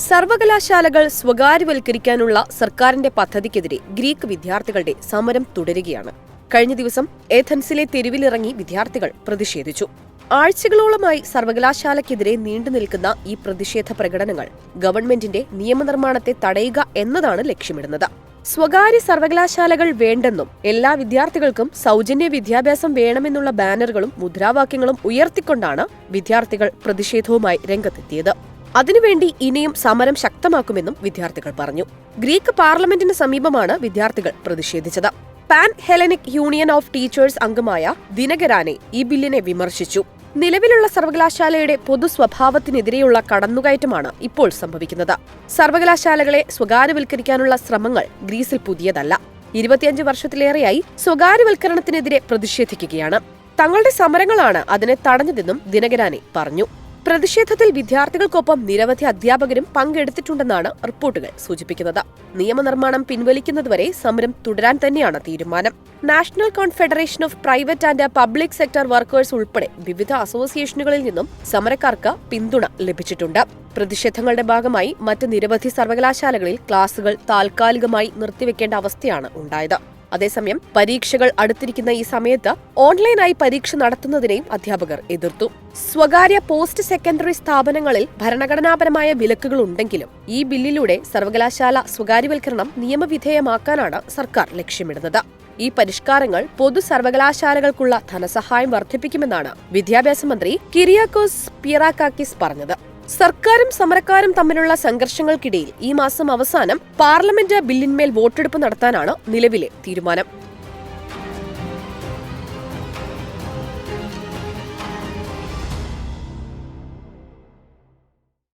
സർവകലാശാലകൾ സ്വകാര്യവൽക്കരിക്കാനുള്ള സർക്കാരിന്റെ പദ്ധതിക്കെതിരെ ഗ്രീക്ക് വിദ്യാർത്ഥികളുടെ സമരം തുടരുകയാണ്. കഴിഞ്ഞ ദിവസം ഏഥൻസിലെ തെരുവിലിറങ്ങി വിദ്യാർത്ഥികൾ പ്രതിഷേധിച്ചു. ആഴ്ചകളോളമായി സർവകലാശാലയ്ക്കെതിരെ നീണ്ടുനിൽക്കുന്ന ഈ പ്രതിഷേധ പ്രകടനങ്ങൾ ഗവൺമെന്റിന്റെ നിയമനിർമ്മാണത്തെ തടയുക എന്നതാണ് ലക്ഷ്യമിടുന്നത്. സ്വകാര്യ സർവകലാശാലകൾ വേണ്ടെന്നും എല്ലാ വിദ്യാർത്ഥികൾക്കും സൗജന്യ വിദ്യാഭ്യാസം വേണമെന്നുള്ള ബാനറുകളും മുദ്രാവാക്യങ്ങളും ഉയർത്തിക്കൊണ്ടാണ് വിദ്യാർത്ഥികൾ പ്രതിഷേധവുമായി രംഗത്തെത്തിയത്. അതിനുവേണ്ടി ഇനിയും സമരം ശക്തമാക്കുമെന്നും വിദ്യാർത്ഥികൾ പറഞ്ഞു. ഗ്രീക്ക് പാർലമെന്റിന് സമീപമാണ് വിദ്യാർത്ഥികൾ പ്രതിഷേധിച്ചത്. Pan Hellenic Union of Teachers അംഗമായ ദിനകരാനെ ഈ ബില്ലിനെ വിമർശിച്ചു. നിലവിലുള്ള സർവകലാശാലയുടെ പൊതു സ്വഭാവത്തിനെതിരെയുള്ള കടന്നുകയറ്റമാണ് ഇപ്പോൾ സംഭവിക്കുന്നത്. സർവകലാശാലകളെ സ്വകാര്യവൽക്കരിക്കാനുള്ള ശ്രമങ്ങൾ ഗ്രീസിൽ പുതിയതല്ല. 25 വർഷത്തിലേറെയായി സ്വകാര്യവൽക്കരണത്തിനെതിരെ പ്രതിഷേധിക്കുകയാണ്. തങ്ങളുടെ സമരങ്ങളാണ് അതിനെ തടഞ്ഞതെന്നും ദിനകരാനെ പറഞ്ഞു. പ്രതിഷേധത്തിൽ വിദ്യാർത്ഥികൾക്കൊപ്പം നിരവധി അധ്യാപകരും പങ്കെടുത്തിട്ടുണ്ടെന്നാണ് റിപ്പോർട്ടുകൾ സൂചിപ്പിക്കുന്നത്. നിയമനിർമ്മാണം പിൻവലിക്കുന്നതുവരെ സമരം തുടരാൻ തന്നെയാണ് തീരുമാനം. National confederation of private and public sector workers ഉൾപ്പെടെ വിവിധ അസോസിയേഷനുകളിൽ നിന്നും സമരക്കാർക്ക് പിന്തുണ ലഭിച്ചിട്ടുണ്ട്. പ്രതിഷേധങ്ങളുടെ ഭാഗമായി മറ്റ് നിരവധി സർവകലാശാലകളിൽ ക്ലാസുകൾ താൽക്കാലികമായി നിർത്തിവെക്കേണ്ട അവസ്ഥയാണ് ഉണ്ടായത്. അതേസമയം പരീക്ഷകൾ അടുത്തിരിക്കുന്ന ഈ സമയത്ത് ഓൺലൈനായി പരീക്ഷ നടത്തുന്നതിനെയും അധ്യാപകർ എതിർത്തു. സ്വകാര്യ പോസ്റ്റ് സെക്കൻഡറി സ്ഥാപനങ്ങളിൽ ഭരണഘടനാപരമായ വിലക്കുകൾ ഉണ്ടെങ്കിലും ഈ ബില്ലിലൂടെ സർവകലാശാല സ്വകാര്യവൽക്കരണം നിയമവിധേയമാക്കാനാണ് സർക്കാർ ലക്ഷ്യമിടുന്നത്. ഈ പരിഷ്കാരങ്ങൾ പൊതു സർവകലാശാലകൾക്കുള്ള ധനസഹായം വർദ്ധിപ്പിക്കുമെന്നാണ് വിദ്യാഭ്യാസ മന്ത്രി കിരിയാക്കോസ് പിയറാക്കാക്കിസ് പറഞ്ഞത്. സർക്കാരും സമരക്കാരും തമ്മിലുള്ള സംഘർഷങ്ങൾക്കിടയിൽ ഈ മാസം അവസാനം പാർലമെന്റ് ബില്ലിന്മേൽ വോട്ടെടുപ്പ് നടത്താനാണ് നിലവിലെ തീരുമാനം.